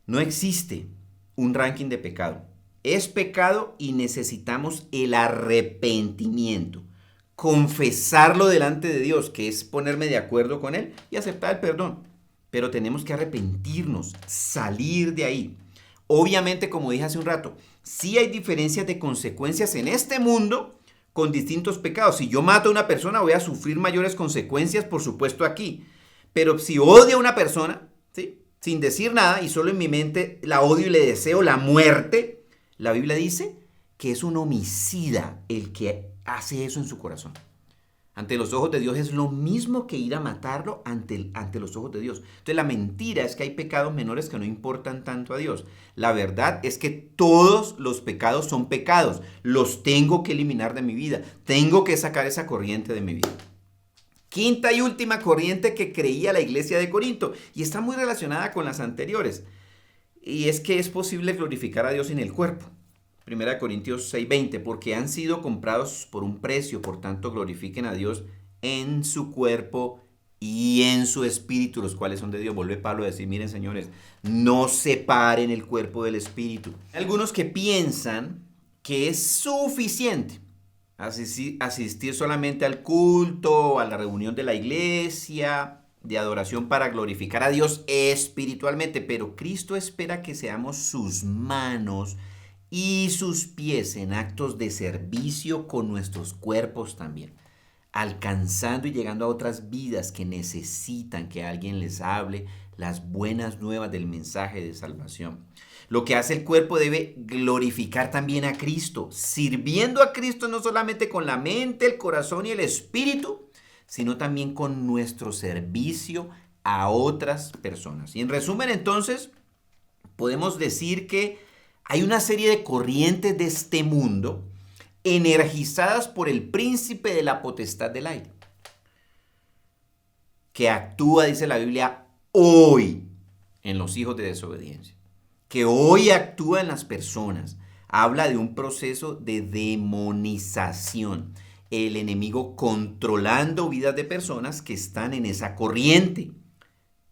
No existe un ranking de pecado. Es pecado y necesitamos el arrepentimiento. Confesarlo delante de Dios, que es ponerme de acuerdo con Él y aceptar el perdón. Pero tenemos que arrepentirnos, salir de ahí. Obviamente, como dije hace un rato, sí hay diferencias de consecuencias en este mundo con distintos pecados. Si yo mato a una persona, voy a sufrir mayores consecuencias, por supuesto, aquí. Pero si odio a una persona, ¿sí?, sin decir nada y solo en mi mente la odio y le deseo la muerte, la Biblia dice que es un homicida el que hace eso en su corazón. Ante los ojos de Dios es lo mismo que ir a matarlo ante los ojos de Dios. Entonces la mentira es que hay pecados menores que no importan tanto a Dios. La verdad es que todos los pecados son pecados. Los tengo que eliminar de mi vida. Tengo que sacar esa corriente de mi vida. Quinta y última corriente que creía la iglesia de Corinto. Y está muy relacionada con las anteriores. Y es que es posible glorificar a Dios en el cuerpo. 1 Corintios 6:20, porque han sido comprados por un precio, por tanto glorifiquen a Dios en su cuerpo y en su espíritu, los cuales son de Dios. Vuelve Pablo a decir, miren señores, no separen el cuerpo del espíritu. Hay algunos que piensan que es suficiente asistir solamente al culto, a la reunión de la iglesia, de adoración para glorificar a Dios espiritualmente, pero Cristo espera que seamos sus manos y sus pies en actos de servicio con nuestros cuerpos también, alcanzando y llegando a otras vidas que necesitan que alguien les hable las buenas nuevas del mensaje de salvación. Lo que hace el cuerpo debe glorificar también a Cristo, sirviendo a Cristo no solamente con la mente, el corazón y el espíritu, sino también con nuestro servicio a otras personas. Y en resumen, entonces, podemos decir que hay una serie de corrientes de este mundo energizadas por el príncipe de la potestad del aire, que actúa, dice la Biblia, hoy en los hijos de desobediencia, que hoy actúa en las personas. Habla de un proceso de demonización, el enemigo controlando vidas de personas que están en esa corriente.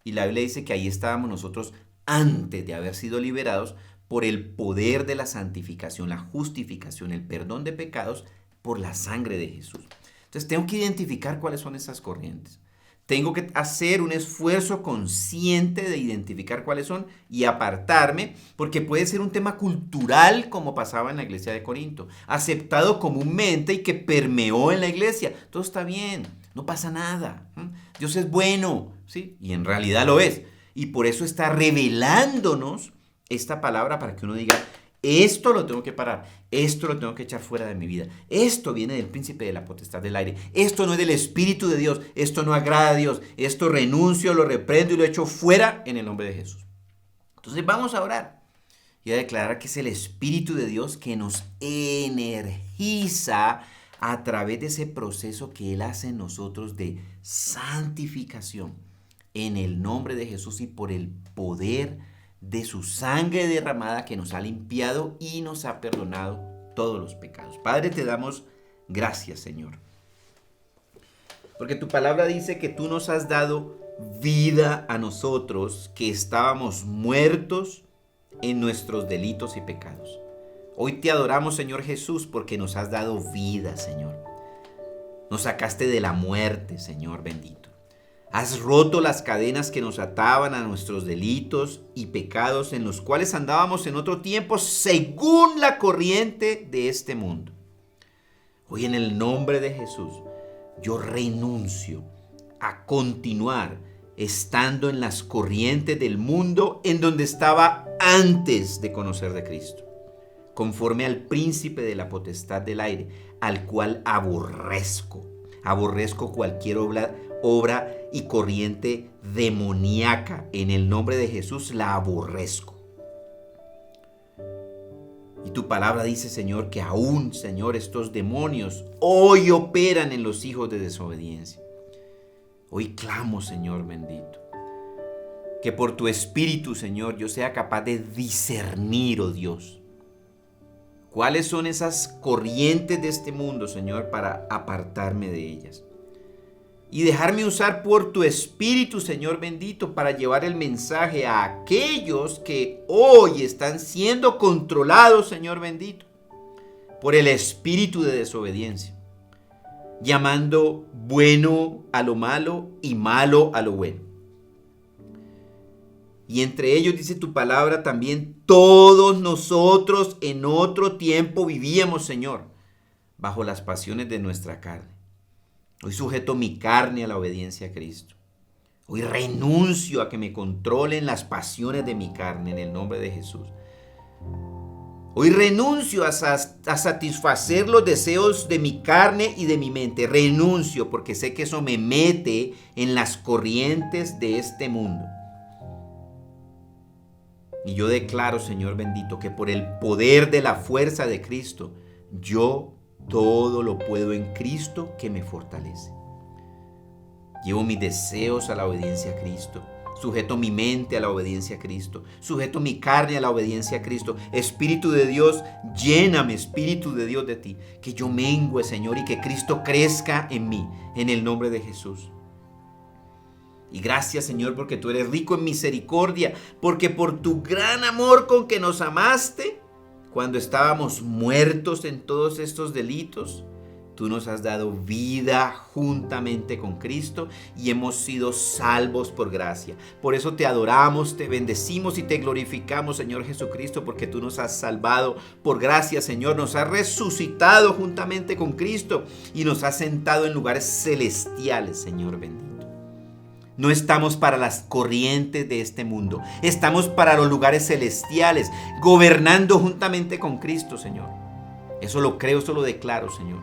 Y la Biblia dice que ahí estábamos nosotros antes de haber sido liberados por el poder de la santificación, la justificación, el perdón de pecados por la sangre de Jesús. Entonces tengo que identificar cuáles son esas corrientes. Tengo que hacer un esfuerzo consciente de identificar cuáles son y apartarme, porque puede ser un tema cultural como pasaba en la iglesia de Corinto, aceptado comúnmente y que permeó en la iglesia. Todo está bien, no pasa nada. Dios es bueno, ¿sí? Y en realidad lo es. Y por eso está revelándonos esta palabra para que uno diga, esto lo tengo que parar, esto lo tengo que echar fuera de mi vida, esto viene del príncipe de la potestad del aire, esto no es del Espíritu de Dios, esto no agrada a Dios, esto renuncio, lo reprendo y lo echo fuera en el nombre de Jesús. Entonces vamos a orar y a declarar que es el Espíritu de Dios que nos energiza a través de ese proceso que Él hace en nosotros de santificación en el nombre de Jesús y por el poder de su sangre derramada que nos ha limpiado y nos ha perdonado todos los pecados. Padre, te damos gracias, Señor, porque tu palabra dice que tú nos has dado vida a nosotros que estábamos muertos en nuestros delitos y pecados. Hoy te adoramos, Señor Jesús, porque nos has dado vida, Señor. Nos sacaste de la muerte, Señor bendito. Has roto las cadenas que nos ataban a nuestros delitos y pecados en los cuales andábamos en otro tiempo según la corriente de este mundo. Hoy en el nombre de Jesús, yo renuncio a continuar estando en las corrientes del mundo en donde estaba antes de conocer de Cristo, conforme al príncipe de la potestad del aire, al cual aborrezco cualquier obra y corriente demoníaca. En el nombre de Jesús la aborrezco. Y tu palabra dice, Señor, que aún, Señor, estos demonios hoy operan en los hijos de desobediencia. Hoy clamo, Señor bendito, que por tu Espíritu, Señor, yo sea capaz de discernir, oh Dios, cuáles son esas corrientes de este mundo, Señor, para apartarme de ellas. Y dejarme usar por tu Espíritu, Señor bendito, para llevar el mensaje a aquellos que hoy están siendo controlados, Señor bendito, por el espíritu de desobediencia, llamando bueno a lo malo y malo a lo bueno. Y entre ellos, dice tu palabra también, todos nosotros en otro tiempo vivíamos, Señor, bajo las pasiones de nuestra carne. Hoy sujeto mi carne a la obediencia a Cristo. Hoy renuncio a que me controlen las pasiones de mi carne en el nombre de Jesús. Hoy renuncio a satisfacer los deseos de mi carne y de mi mente. Renuncio porque sé que eso me mete en las corrientes de este mundo. Y yo declaro, Señor bendito, que por el poder de la fuerza de Cristo, yo todo lo puedo en Cristo que me fortalece. Llevo mis deseos a la obediencia a Cristo. Sujeto mi mente a la obediencia a Cristo. Sujeto mi carne a la obediencia a Cristo. Espíritu de Dios, lléname, Espíritu de Dios, de ti. Que yo mengüe, Señor, y que Cristo crezca en mí, en el nombre de Jesús. Y gracias, Señor, porque tú eres rico en misericordia, porque por tu gran amor con que nos amaste, cuando estábamos muertos en todos estos delitos, tú nos has dado vida juntamente con Cristo y hemos sido salvos por gracia. Por eso te adoramos, te bendecimos y te glorificamos, Señor Jesucristo, porque tú nos has salvado por gracia, Señor. Nos has resucitado juntamente con Cristo y nos has sentado en lugares celestiales, Señor bendito. No estamos para las corrientes de este mundo. Estamos para los lugares celestiales, gobernando juntamente con Cristo, Señor. Eso lo creo, eso lo declaro, Señor.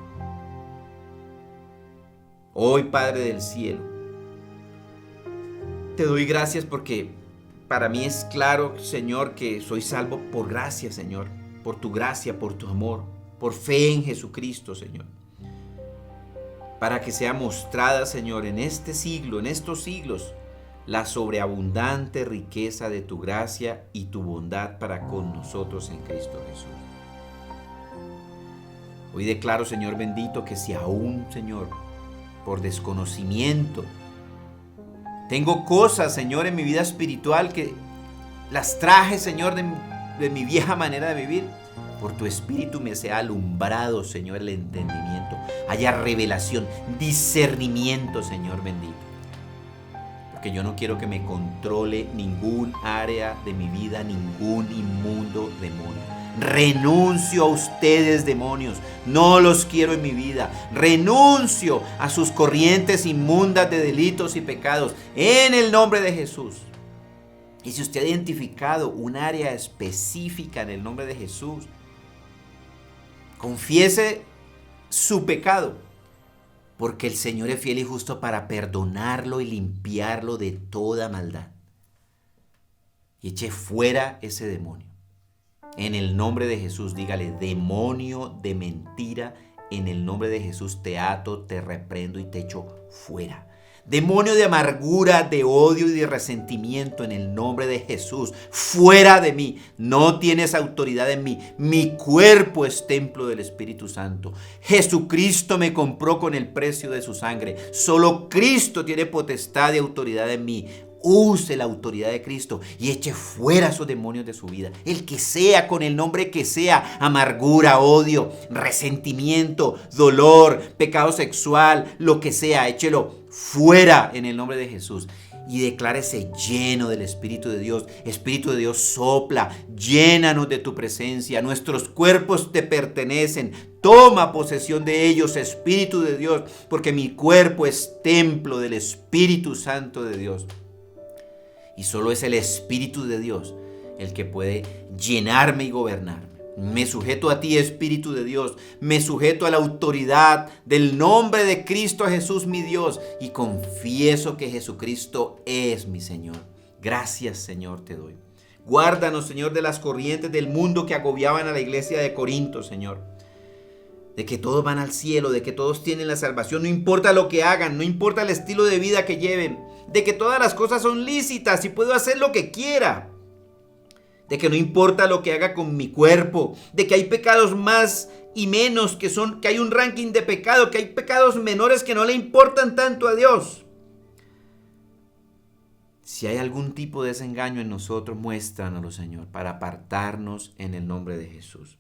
Hoy, Padre del cielo, te doy gracias porque para mí es claro, Señor, que soy salvo por gracia, Señor. Por tu gracia, por tu amor, por fe en Jesucristo, Señor. Para que sea mostrada, Señor, en este siglo, en estos siglos, la sobreabundante riqueza de tu gracia y tu bondad para con nosotros en Cristo Jesús. Hoy declaro, Señor bendito, que si aún, Señor, por desconocimiento, tengo cosas, Señor, en mi vida espiritual que las traje, Señor, de mi vieja manera de vivir, por tu Espíritu me sea alumbrado, Señor, el entendimiento. Haya revelación, discernimiento, Señor bendito. Porque yo no quiero que me controle ningún área de mi vida, ningún inmundo demonio. Renuncio a ustedes, demonios. No los quiero en mi vida. Renuncio a sus corrientes inmundas de delitos y pecados. En el nombre de Jesús. Y si usted ha identificado un área específica en el nombre de Jesús, confiese su pecado, porque el Señor es fiel y justo para perdonarlo y limpiarlo de toda maldad. Y eche fuera ese demonio. En el nombre de Jesús, dígale: demonio de mentira, en el nombre de Jesús te ato, te reprendo y te echo fuera. Demonio de amargura, de odio y de resentimiento, en el nombre de Jesús, fuera de mí. No tienes autoridad en mí. Mi cuerpo es templo del Espíritu Santo. Jesucristo me compró con el precio de su sangre. Solo Cristo tiene potestad y autoridad en mí. Use la autoridad de Cristo y eche fuera esos demonios de su vida. El que sea, con el nombre que sea: amargura, odio, resentimiento, dolor, pecado sexual, lo que sea, échelo fuera en el nombre de Jesús. Y declárese lleno del Espíritu de Dios. Espíritu de Dios, sopla, llénanos de tu presencia. Nuestros cuerpos te pertenecen. Toma posesión de ellos, Espíritu de Dios, porque mi cuerpo es templo del Espíritu Santo de Dios. Y solo es el Espíritu de Dios el que puede llenarme y gobernarme. Me sujeto a ti, Espíritu de Dios. Me sujeto a la autoridad del nombre de Cristo Jesús, mi Dios. Y confieso que Jesucristo es mi Señor. Gracias, Señor, te doy. Guárdanos, Señor, de las corrientes del mundo que agobiaban a la iglesia de Corinto, Señor. De que todos van al cielo, de que todos tienen la salvación. No importa lo que hagan, no importa el estilo de vida que lleven. De que todas las cosas son lícitas y puedo hacer lo que quiera. De que no importa lo que haga con mi cuerpo, de que hay pecados más y menos, que hay un ranking de pecado, que hay pecados menores que no le importan tanto a Dios. Si hay algún tipo de desengaño en nosotros, muéstranoslo, Señor, para apartarnos en el nombre de Jesús.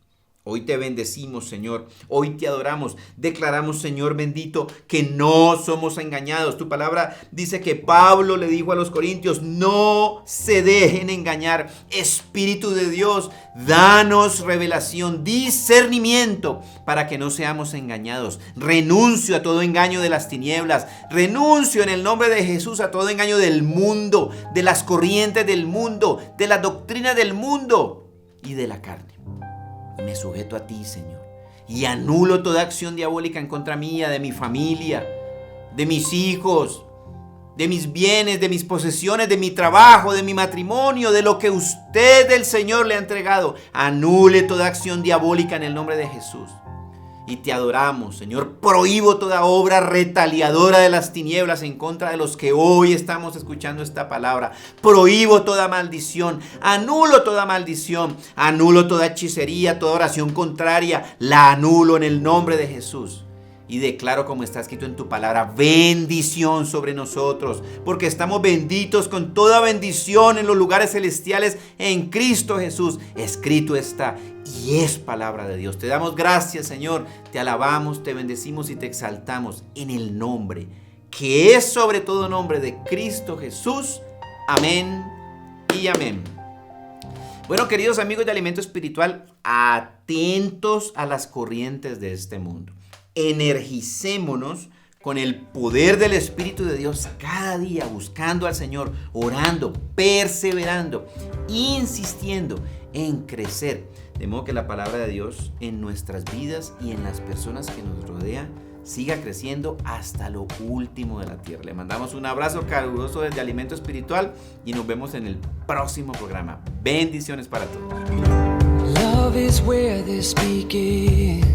Hoy te bendecimos, Señor. Hoy te adoramos. Declaramos, Señor bendito, que no somos engañados. Tu palabra dice que Pablo le dijo a los corintios: no se dejen engañar. Espíritu de Dios, danos revelación, discernimiento, para que no seamos engañados. Renuncio a todo engaño de las tinieblas. Renuncio en el nombre de Jesús a todo engaño del mundo, de las corrientes del mundo, de la doctrina del mundo y de la carne. y me sujeto a ti, Señor. Y anulo toda acción diabólica en contra mía, de mi familia, de mis hijos, de mis bienes, de mis posesiones, de mi trabajo, de mi matrimonio, de lo que usted, el Señor, le ha entregado. Anule toda acción diabólica en el nombre de Jesús. Y te adoramos, Señor. Prohíbo toda obra retaliadora de las tinieblas en contra de los que hoy estamos escuchando esta palabra. Prohíbo toda maldición. Anulo toda maldición. Anulo toda hechicería, toda oración contraria. La anulo en el nombre de Jesús. Y declaro, como está escrito en tu palabra, bendición sobre nosotros, porque estamos benditos con toda bendición en los lugares celestiales en Cristo Jesús. Escrito está y es palabra de Dios. Te damos gracias, Señor, te alabamos, te bendecimos y te exaltamos en el nombre que es sobre todo nombre de Cristo Jesús. Amén y amén. Bueno, queridos amigos de Alimento Espiritual, atentos a las corrientes de este mundo. Energicémonos con el poder del Espíritu de Dios cada día, buscando al Señor, orando, perseverando, insistiendo en crecer. De modo que la palabra de Dios en nuestras vidas y en las personas que nos rodean siga creciendo hasta lo último de la tierra. Le mandamos un abrazo caluroso desde Alimento Espiritual y nos vemos en el próximo programa. Bendiciones para todos. Love is where this begins.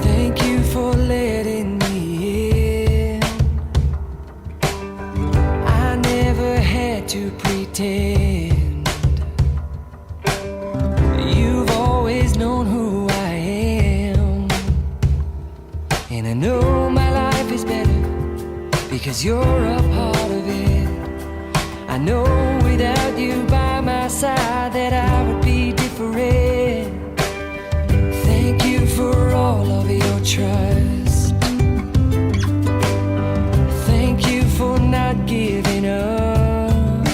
Thank you for letting me in. I never had to pretend. You've always known who I am. And I know my life is better because you're a part of it. I know without you by my side that I would be different. Thank you for all of your trust. Thank you for not giving up.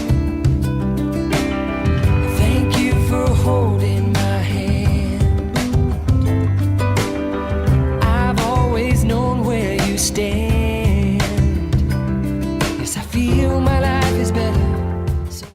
Thank you for holding my hand. I've always known where you stand.